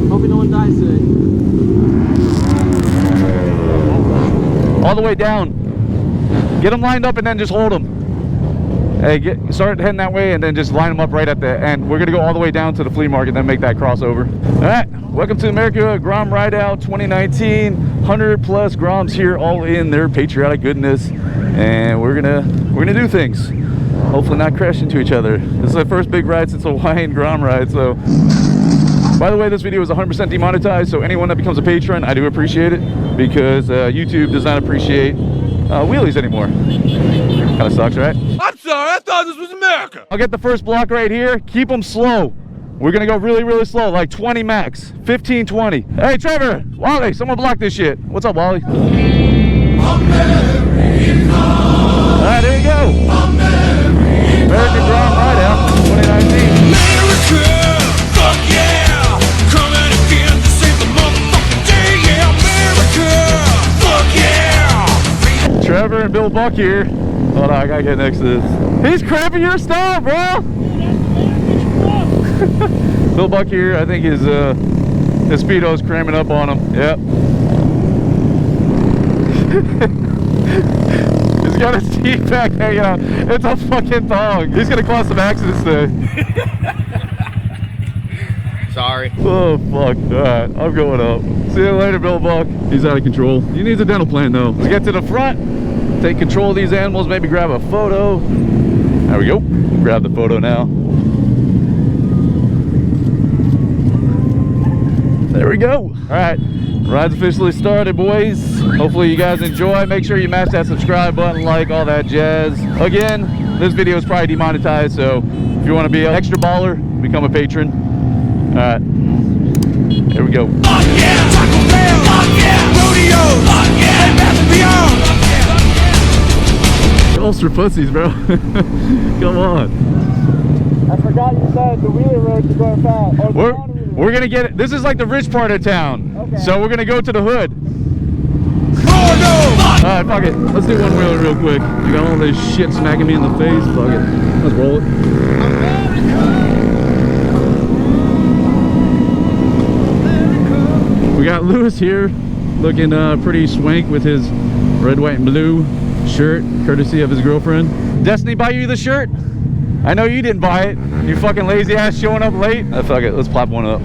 Hoping no one dies today. All the way down. Get them lined up and then just hold them. Hey, start heading that way and then just line them up right at the end. We're gonna go all the way down to the flea market and then make that crossover. All right, welcome to the Merica Grom Ride Out 2019. 100 plus Groms here, all in their patriotic goodness, and we're gonna do things. Hopefully not crash into each other. This is our first big ride since a Hawaiian Grom ride. So, by the way, this video is 100% demonetized. So anyone that becomes a patron, I do appreciate it, because YouTube does not appreciate wheelies anymore. Kind of sucks, right? I'm sorry, I thought this was America. I'll get the first block right here. Keep them slow. We're gonna go really, really slow, like 20 max, 15, 20. Hey, Trevor, Wally, someone block this shit. What's up, Wally? All right, there you go. American Grom Ride Out 2019. America, fuck yeah. Coming again to save the motherfucking day. Yeah, America, fuck yeah. Trevor and Bill Buck here. Hold on, I gotta get next to this. He's crapping your style, bro. Bill Buck here, I think his Speedo's cramming up on him. Yep. He's got his teeth back hanging out. It's a fucking thong. He's gonna cause some accidents today. Sorry. Oh fuck. Alright, I'm going up. See you later, Bill Buck. He's out of control. He needs a dental plan though. Let's get to the front, take control of these animals, maybe grab a photo. There we go. Grab the photo now. There we go. All right, ride's officially started, boys. Hopefully you guys enjoy. Make sure you mash that subscribe button, like, all that jazz. Again, this video is probably demonetized, so if you want to be an extra baller, become a patron. All right, here we go. Fuck yeah, Taco Bell. Fuck yeah, rodeo. Fuck yeah, Bath and Beyond. Ulster pussies, bro. Come on. I forgot you said the wheelie roads are going fast. We're gonna get it. This is like the rich part of town. Okay. So we're gonna go to the hood. Oh no. Alright, fuck it. Let's do one wheeler real quick. You got all this shit smacking me in the face. Fuck it. Let's roll it. We got Lewis here looking pretty swank with his red, white, and blue shirt, courtesy of his girlfriend. Destiny buy you the shirt? I know you didn't buy it. You fucking lazy ass showing up late. Fuck it, let's plop one up.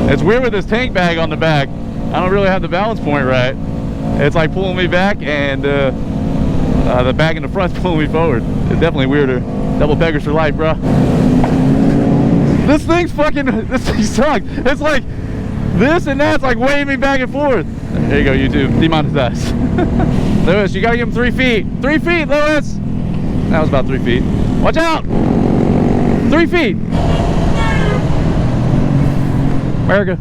It's weird with this tank bag on the back. I don't really have the balance point right. It's like pulling me back, and the bag in the front's pulling me forward. It's definitely weirder. Double peggers for life, bro. This thing sucks. It's like this and that's like waving me back and forth. There you go, YouTube. Demonetized. Lewis, you gotta give him 3 feet. 3 feet, Lewis! That was about 3 feet. Watch out! 3 feet! America.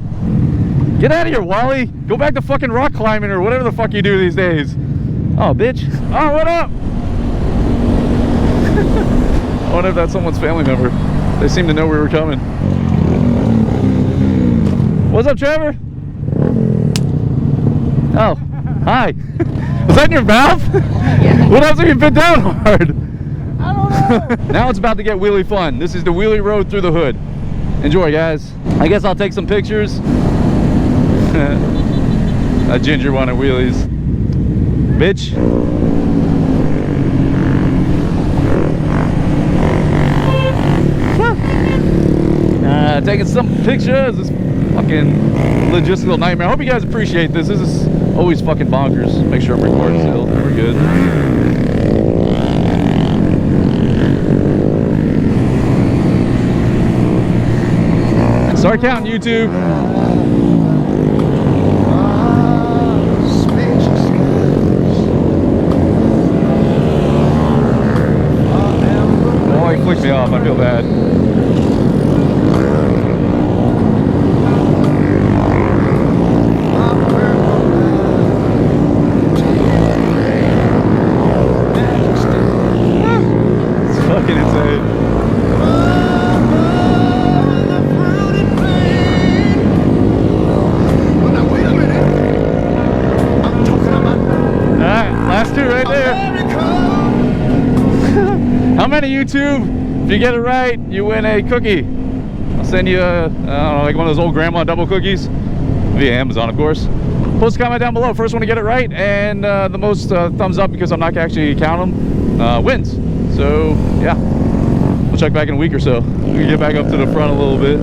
Get out of here, Wally! Go back to fucking rock climbing or whatever the fuck you do these days. Oh, bitch. Oh, what up? I wonder if that's someone's family member. They seem to know we were coming. What's up, Trevor? Oh, hi. Was that in your mouth? Yeah. What else have you been down hard? I don't know. Now it's about to get wheelie fun. This is the wheelie road through the hood. Enjoy, guys. I guess I'll take some pictures. A ginger one at wheelies. Bitch. Taking some pictures. This fucking logistical nightmare. I hope you guys appreciate this. This is always fucking bonkers. Make sure I'm recording still. We're good. Start counting, YouTube. Oh, he flicked me off. I feel bad. Comment on YouTube. If you get it right, you win a cookie. I'll send you I don't know, like one of those old grandma double cookies via Amazon, of course. Post a comment down below. First one to get it right, and the most thumbs up, because I'm not actually count them, wins. So yeah, we'll check back in a week or so. We can get back up to the front a little bit.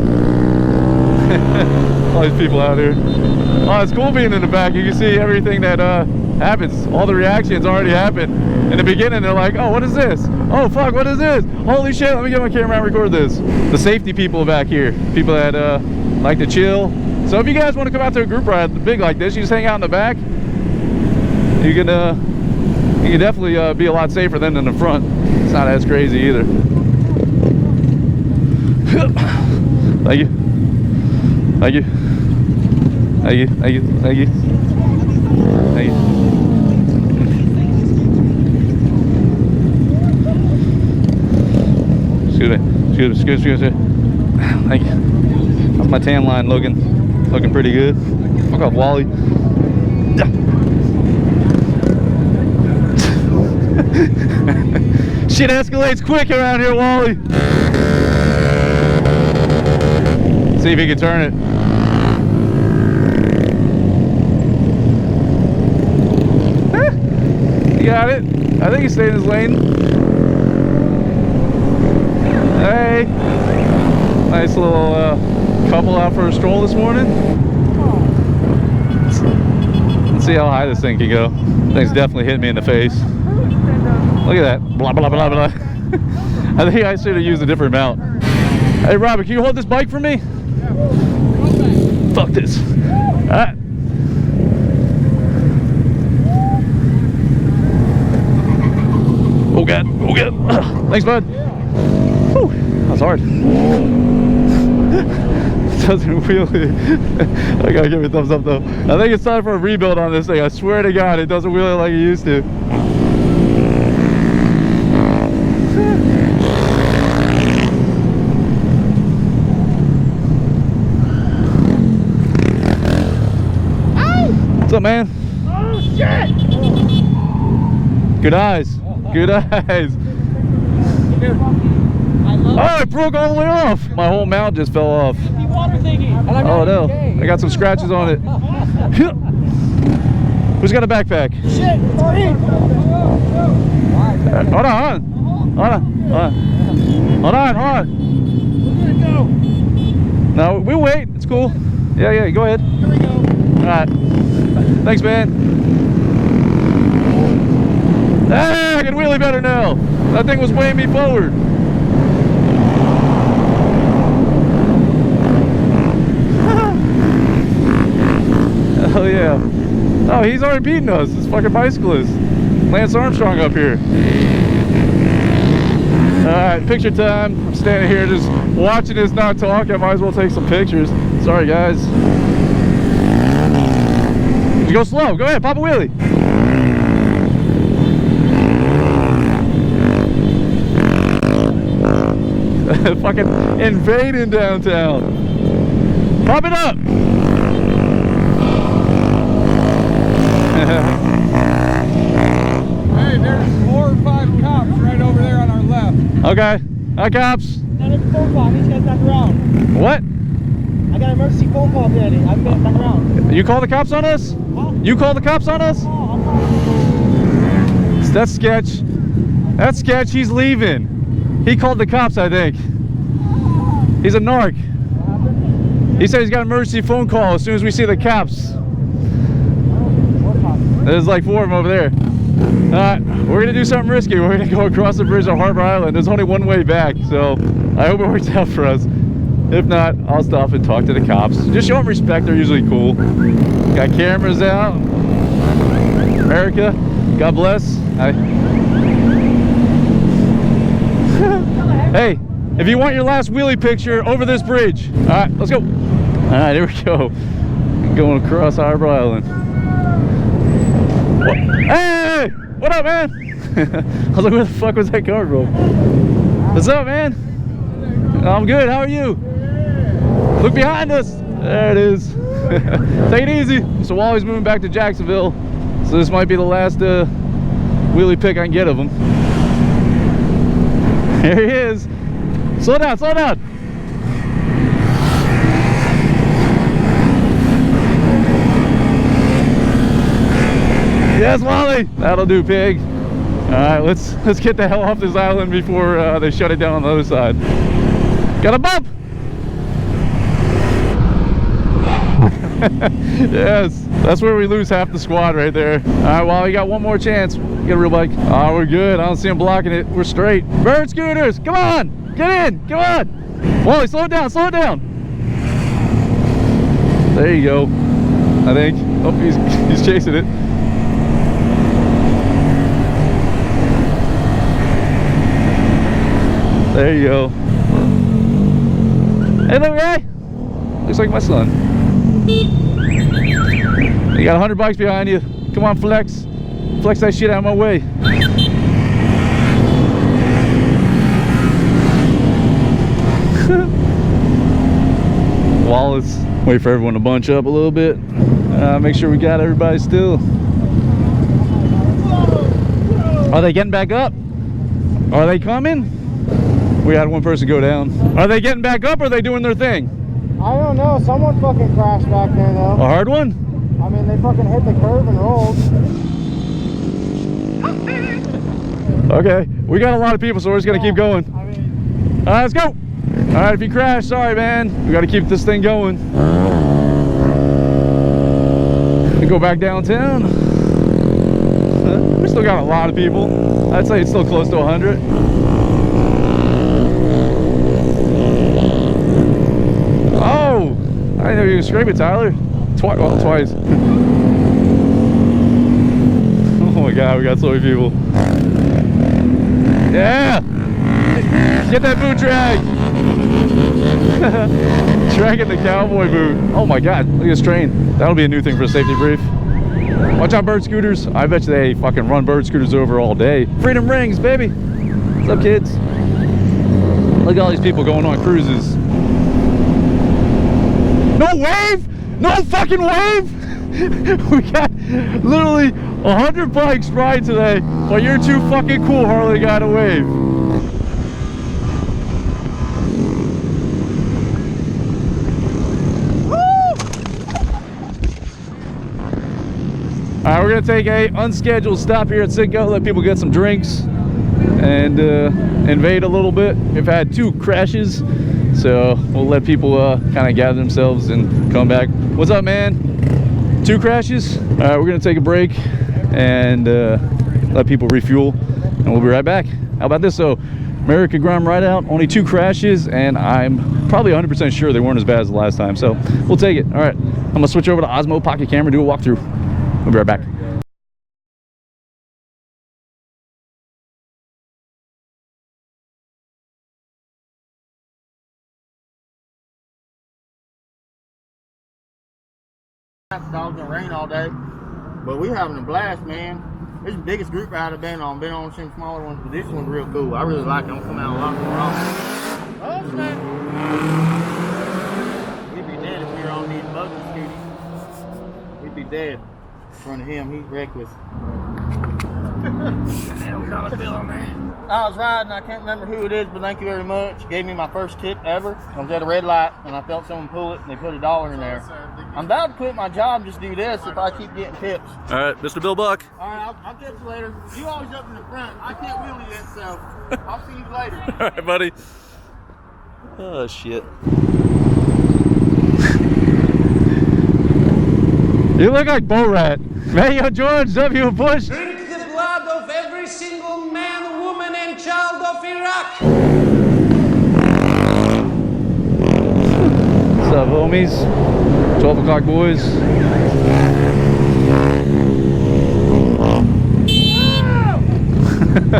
All these people out here. Oh, it's cool being in the back. You can see everything that happens. All the reactions already happened. In the beginning, they're like, oh, what is this? Oh, fuck, what is this? Holy shit, let me get my camera and record this. The safety people back here. People that like to chill. So if you guys want to come out to a group ride big like this, you just hang out in the back. You can definitely be a lot safer than in the front. It's not as crazy either. Thank you. Thank you. Thank you. Thank you. Thank you. Thank you. Excuse me. Thank you. How's my tan line looking? Looking pretty good. Fuck off, Wally. Shit escalates quick around here, Wally. See if he can turn it. He got it. I think he stayed in his lane. Hey. Nice little couple out for a stroll this morning. Let's see how high this thing can go. Thing's definitely hit me in the face. Look at that. Blah, blah, blah, blah. I think I should have used a different mount. Hey, Robert, can you hold this bike for me? Yeah. Fuck this. Alright. Oh, God. Oh, God. Thanks, bud. Whew. That was hard. Doesn't wheelie. I gotta give it a thumbs up though. I think it's time for a rebuild on this thing. I swear to God, it doesn't wheelie like it used to. What's up, man? Oh shit! Good eyes. Good eyes. Oh, it broke all the way off. My whole mount just fell off. Oh no, I got some scratches on it. Who's got a backpack? Shit! Hold on. No, we'll wait. It's cool. Yeah, go ahead. Here we go. Alright. Thanks, man. Ah, I can wheelie better now. That thing was weighing me forward. Oh yeah. Oh, he's already beating us. This fucking bicyclist. Lance Armstrong up here. Alright, picture time. I'm standing here just watching this not talk. I might as well take some pictures. Sorry guys. You go slow. Go ahead, pop a wheelie. Fucking invading downtown. Pop it up. Hey, there's 4 or 5 cops right over there on our left. Okay. Hi, cops. I got a phone call. These guys back around. What? I got an emergency phone call, Daddy. I'm getting back around. You call the cops on us? Huh? You call the cops on us? That's sketch. That's sketch. He's leaving. He called the cops, I think. He's a narc. He said he's got an emergency phone call as soon as we see the cops. There's like 4 of them over there. We're gonna do something risky. We're gonna go across the bridge on Harbor Island. There's only one way back, so I hope it works out for us. If not, I'll stop and talk to the cops. Just show them respect. They're usually cool. Got cameras out. Merica, God bless. Hey, if you want your last wheelie picture, over this bridge. All right, let's go. All right, here we go. Going across Harbor Island. What? Hey, what up, man? I was like, where the fuck was that coming from? What's up, man? I'm good. How are you? Look behind us. There it is. Take it easy. So Wally's moving back to Jacksonville, so this might be the last wheelie pic I can get of him. There he is. Slow down, slow down. Yes, Wally. That'll do, pig. All right, let's get the hell off this island before they shut it down on the other side. Got a bump. Yes, that's where we lose half the squad right there. All right, well, we got one more chance. Get a real bike. Oh, we're good. I don't see him blocking it. We're straight. Bird scooters, come on, get in, come on. Wally, slow it down, slow it down. There you go. I think. Oh, he's chasing it. There you go. Hey, little guy. Looks like my son. You got 100 bikes behind you. Come on, flex. Flex that shit out of my way. Wallace. Wait for everyone to bunch up a little bit. Make sure we got everybody still. Are they getting back up? Are they coming? We had one person go down. Are they getting back up or are they doing their thing? I don't know. Someone fucking crashed back there though. A hard one? I mean, they fucking hit the curb and rolled. Okay, we got a lot of people, so we're just gonna keep going. I mean, All right, let's go. All right, if you crash, sorry, man. We got to keep this thing going. We go back downtown. We still got a lot of people. I'd say it's still close to 100. Oh, I didn't know you could scrape it, Tyler. Well, twice. Oh my God, we got so many people. Yeah! Get that boot drag! Dragging the cowboy boot. Oh my God, look at this train. That'll be a new thing for a safety brief. Watch out, bird scooters. I bet you they fucking run bird scooters over all day. Freedom rings, baby. What's up, kids? Look at all these people going on cruises. No wave! No fucking wave! We got literally 100 bikes ride today, but you're too fucking cool, Harley, got to wave. All right, we're gonna take a unscheduled stop here at Citgo, let people get some drinks and invade a little bit. We've had 2 crashes, so we'll let people kind of gather themselves and come back. What's up, man? 2 crashes? All right, we're gonna take a break and let people refuel, and we'll be right back. How about this? So, Merica Grom ride out, only 2 crashes, and I'm probably 100% sure they weren't as bad as the last time, so we'll take it. All right, I'm gonna switch over to Osmo Pocket Camera, do a walkthrough. We'll be right back. Dogs and rain all day, but we're having a blast, man. This is the biggest group ride I've been on. Been on some smaller ones, but this one's real cool. I really like it. I'm coming out a lot more often. Oh, snap. We'd be dead if we were on these buggy scooters. We'd be dead in front of him. He's reckless. Damn, we got a bill on there. I was riding, I can't remember who it is, but thank you very much. Gave me my first tip ever. I was at a red light and I felt someone pull it and they put $1 in there. I'm about to quit my job and just do this if I keep getting tips. All right, Mr. Bill Buck. All right, I'll catch you later. You always up in the front. I can't wheelie yet, so I'll see you later. All right, buddy. Oh, shit. You look like Bo Rat. Mayo George W. Bush. Drink the blood of every single man, woman, and child of Iraq. What's up, homies? 12 o'clock boys.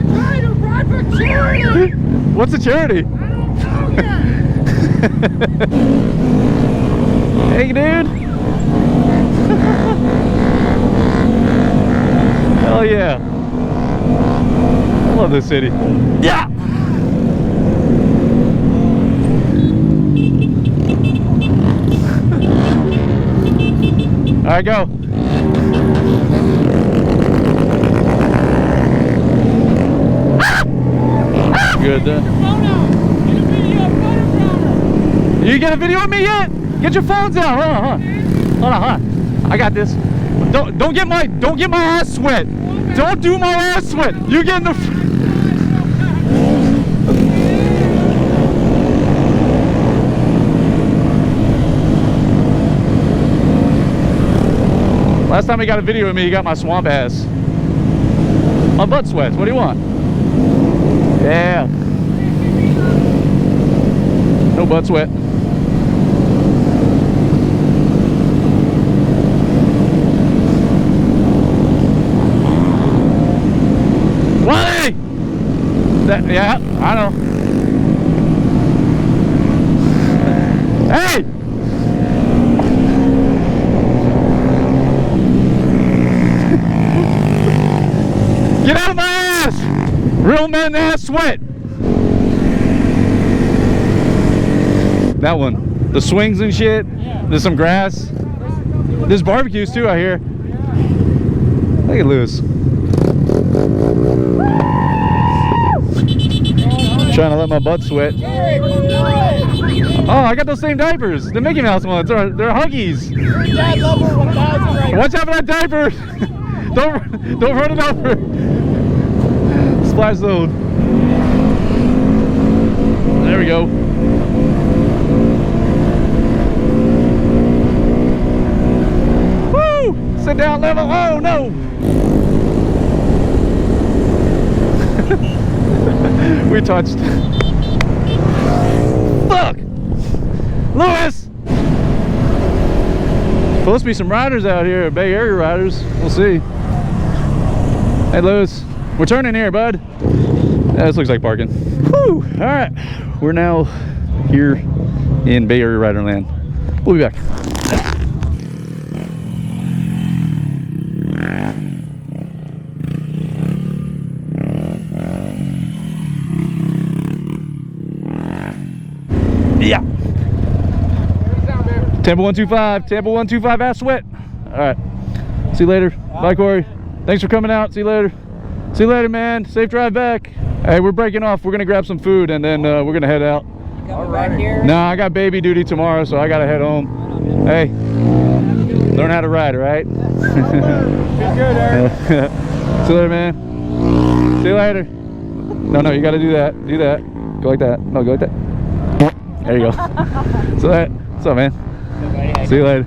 trying to ride for charity! What's a charity? I don't know yet! Hey, dude. Hell yeah. I love this city. Yeah! All right, go. Ah! Ah! good. You get a video of me yet? Get your phones out. Hold on. I got this. Don't get my ass sweat. Don't do my ass sweat. You get in the. Last time he got a video of me, he got my swamp ass. My butt sweats. What do you want? Yeah. No butt sweat. Wally! Yeah, I know. Hey! Get out of my ass! Real man ass sweat. That one. The swings and shit. Yeah. There's some grass. There's barbecues too, I hear. Look at Lewis. Trying to let my butt sweat. Oh, I got those same diapers. The Mickey Mouse ones. They're Huggies. Watch out for that diaper. Don't run it over. Splash zone. There we go. Woo! Sit down level. Oh no! We touched. Fuck! Lewis! Supposed to be some riders out here, Bay Area riders. We'll see. Hey Lewis, we're turning here, bud. Yeah, this looks like parking. Whew! Alright, we're now here in Bay Area rider land. We'll be back. Yeah. Tampa 125, Tampa 125 ass sweat. All right. See you later. Bye, Corey. Thanks for coming out. See you later. See you later, man. Safe drive back. Hey, we're breaking off. We're gonna grab some food and then we're gonna head out. Right here. Nah, I got baby duty tomorrow, so I gotta head home. Hey, learn how to ride, all right? Good, Eric. See you later, man. See you later. No, you gotta do that. Do that. Go like that. No, go like that. There you go. So that. What's up, man? See you later.